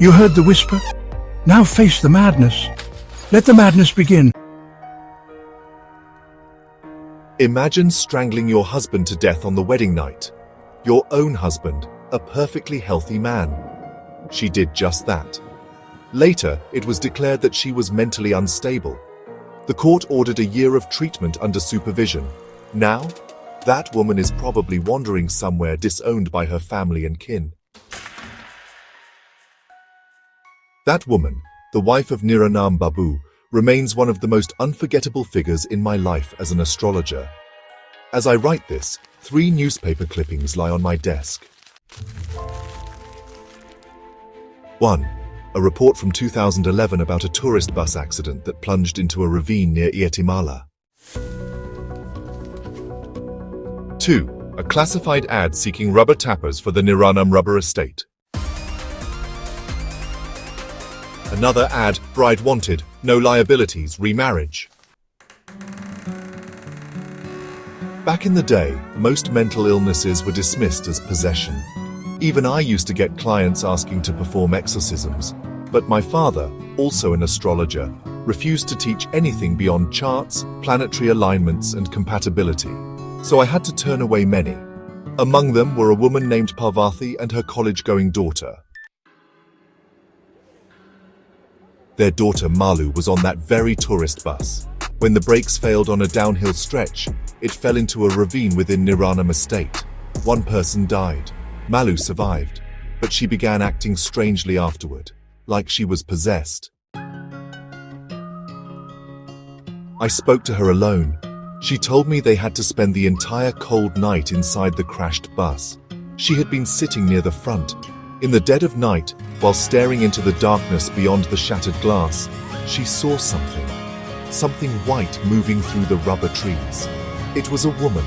You heard the whisper? Now face the madness. Let the madness begin. Imagine strangling your husband to death on the wedding night. Your own husband, a perfectly healthy man. She did just that. Later, it was declared that she was mentally unstable. The court ordered a year of treatment under supervision. Now, that woman is probably wandering somewhere disowned by her family and kin. That woman, the wife of Niranam Babu, remains one of the most unforgettable figures in my life as an astrologer. As I write this, 3 newspaper clippings lie on my desk. 1. A report from 2011 about a tourist bus accident that plunged into a ravine near Guatemala. 2. A classified ad seeking rubber tappers for the Niranam rubber estate. Another ad, bride wanted, no liabilities, remarriage. Back in the day, most mental illnesses were dismissed as possession. Even I used to get clients asking to perform exorcisms, but my father, also an astrologer, refused to teach anything beyond charts, planetary alignments, and compatibility. So I had to turn away many. Among them were a woman named Parvati and her college-going daughter. Their daughter Malu was on that very tourist bus. When the brakes failed on a downhill stretch, it fell into a ravine within Niranam estate. 1 person died. Malu survived, but she began acting strangely afterward, like she was possessed. I spoke to her alone. She told me they had to spend the entire cold night inside the crashed bus. She had been sitting near the front. In the dead of night, while staring into the darkness beyond the shattered glass, she saw something. Something white moving through the rubber trees. It was a woman.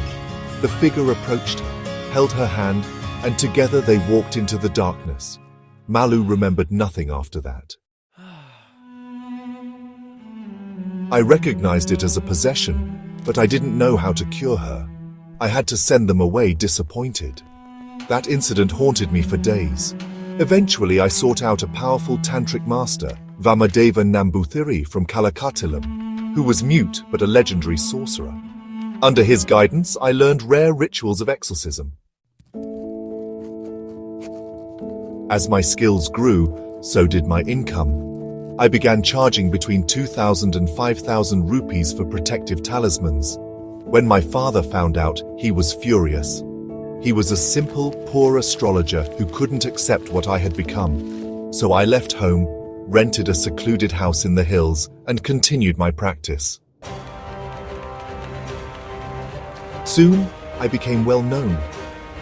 The figure approached her, held her hand, and together they walked into the darkness. Malu remembered nothing after that. I recognized it as a possession, but I didn't know how to cure her. I had to send them away disappointed. That incident haunted me for days. Eventually, I sought out a powerful tantric master, Vamadeva Namboothiri from Kalakatilam, who was mute but a legendary sorcerer. Under his guidance, I learned rare rituals of exorcism. As my skills grew, so did my income. I began charging between 2,000 and 5,000 rupees for protective talismans. When my father found out, he was furious. He was a simple, poor astrologer who couldn't accept what I had become. So I left home, rented a secluded house in the hills, and continued my practice. Soon, I became well known.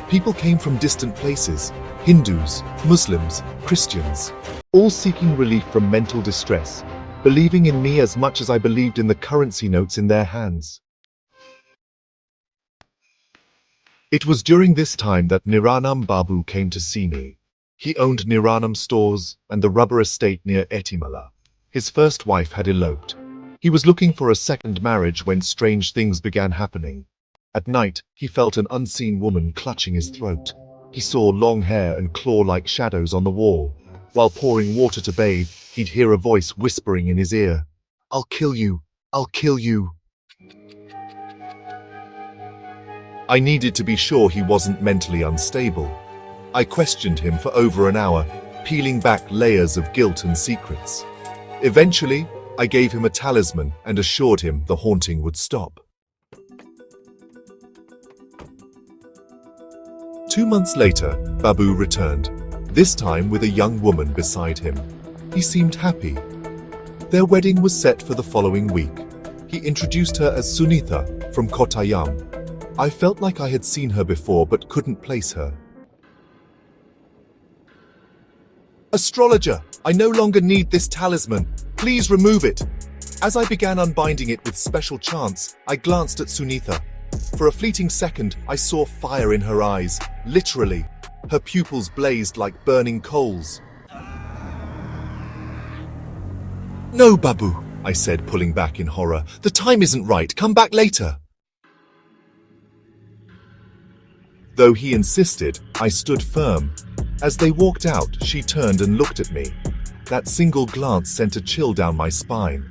People came from distant places, Hindus, Muslims, Christians, all seeking relief from mental distress, believing in me as much as I believed in the currency notes in their hands. It was during this time that Niranam Babu came to see me. He owned Niranam stores and the rubber estate near Guatemala. His first wife had eloped. He was looking for a second marriage when strange things began happening. At night, he felt an unseen woman clutching his throat. He saw long hair and claw-like shadows on the wall. While pouring water to bathe, he'd hear a voice whispering in his ear, "I'll kill you, I'll kill you." I needed to be sure he wasn't mentally unstable. I questioned him for over an hour, peeling back layers of guilt and secrets. Eventually, I gave him a talisman and assured him the haunting would stop. 2 months later, Babu returned, this time with a young woman beside him. He seemed happy. Their wedding was set for the following week. He introduced her as Sunitha from Kottayam. I felt like I had seen her before but couldn't place her. "Astrologer, I no longer need this talisman. Please remove it." As I began unbinding it with special chants, I glanced at Sunitha. For a fleeting second, I saw fire in her eyes, literally. Her pupils blazed like burning coals. "No, Babu," I said, pulling back in horror. "The time isn't right. Come back later." Though he insisted, I stood firm. As they walked out, she turned and looked at me. That single glance sent a chill down my spine.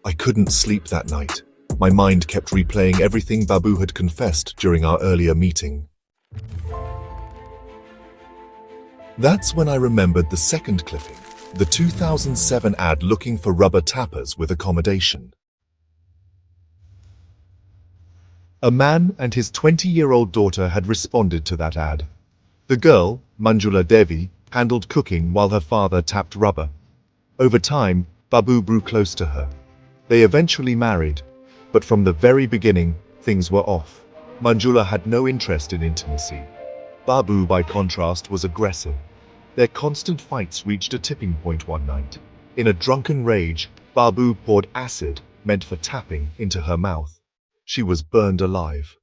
I couldn't sleep that night. My mind kept replaying everything Babu had confessed during our earlier meeting. That's when I remembered the second clipping, the 2007 ad looking for rubber tappers with accommodation. A man and his 20-year-old daughter had responded to that ad. The girl, Manjula Devi, handled cooking while her father tapped rubber. Over time, Babu grew close to her. They eventually married, but from the very beginning, things were off. Manjula had no interest in intimacy. Babu, by contrast, was aggressive. Their constant fights reached a tipping point one night. In a drunken rage, Babu poured acid, meant for tapping, into her mouth. She was burned alive.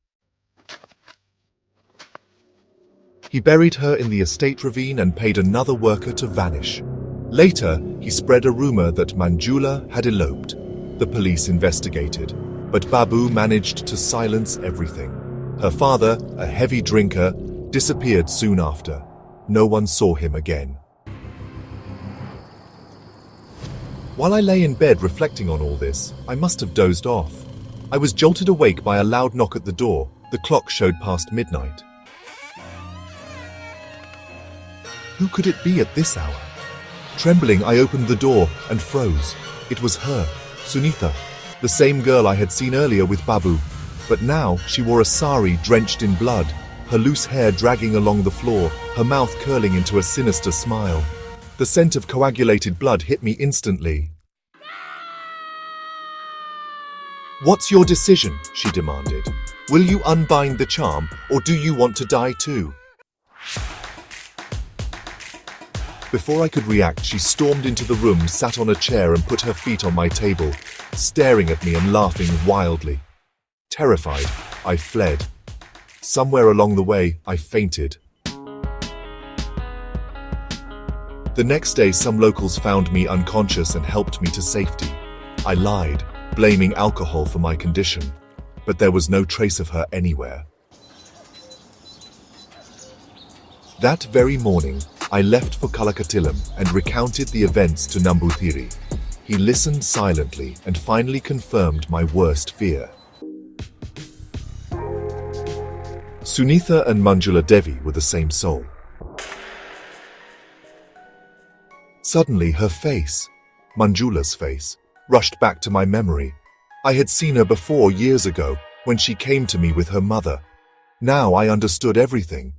He buried her in the estate ravine and paid another worker to vanish. Later, he spread a rumor that Manjula had eloped. The police investigated, but Babu managed to silence everything. Her father, a heavy drinker, disappeared soon after. No one saw him again. While I lay in bed reflecting on all this, I must have dozed off. I was jolted awake by a loud knock at the door. The clock showed past midnight. Who could it be at this hour? Trembling, I opened the door and froze. It was her, Sunitha, the same girl I had seen earlier with Babu. But now she wore a sari drenched in blood, her loose hair dragging along the floor, her mouth curling into a sinister smile. The scent of coagulated blood hit me instantly. "What's your decision?" she demanded. "Will you unbind the charm, or do you want to die too?" Before I could react, she stormed into the room, sat on a chair and put her feet on my table, staring at me and laughing wildly. Terrified, I fled. Somewhere along the way, I fainted. The next day, some locals found me unconscious and helped me to safety. I lied, blaming alcohol for my condition, but there was no trace of her anywhere. That very morning, I left for Kalakatilam and recounted the events to Namboothiri. He listened silently and finally confirmed my worst fear. Sunitha and Manjula Devi were the same soul. Suddenly her face, Manjula's face, rushed back to my memory. I had seen her before years ago when she came to me with her mother. Now I understood everything.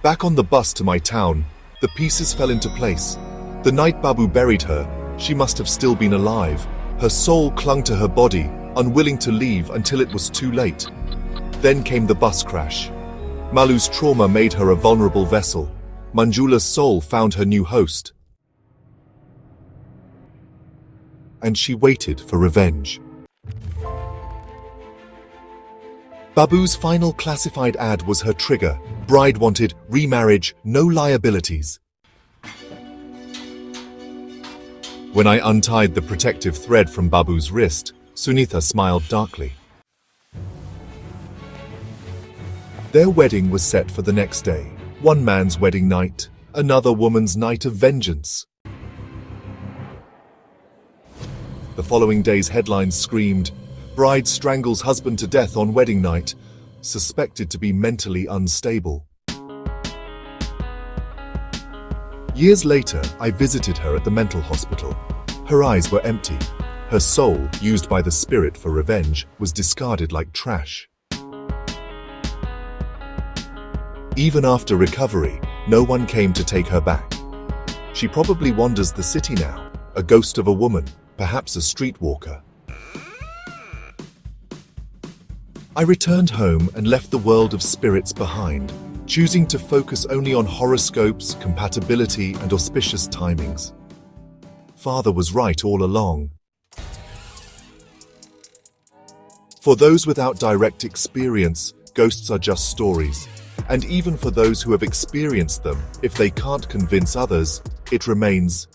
Back on the bus to my town, the pieces fell into place. The night Babu buried her, she must have still been alive. Her soul clung to her body, unwilling to leave until it was too late. Then came the bus crash. Malu's trauma made her a vulnerable vessel. Manjula's soul found her new host. And she waited for revenge. Babu's final classified ad was her trigger. Bride wanted, remarriage, no liabilities. When I untied the protective thread from Babu's wrist, Sunitha smiled darkly. Their wedding was set for the next day. One man's wedding night, another woman's night of vengeance. The following day's headlines screamed, "Bride strangles husband to death on wedding night, suspected to be mentally unstable." Years later, I visited her at the mental hospital. Her eyes were empty. Her soul, used by the spirit for revenge, was discarded like trash. Even after recovery, no one came to take her back. She probably wanders the city now, a ghost of a woman, perhaps a streetwalker. I returned home and left the world of spirits behind, choosing to focus only on horoscopes, compatibility, and auspicious timings. Father was right all along. For those without direct experience, ghosts are just stories. And even for those who have experienced them, if they can't convince others, it remains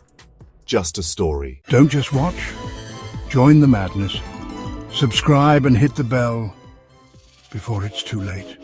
just a story. Don't just watch. Join the madness. Subscribe and hit the bell. before it's too late.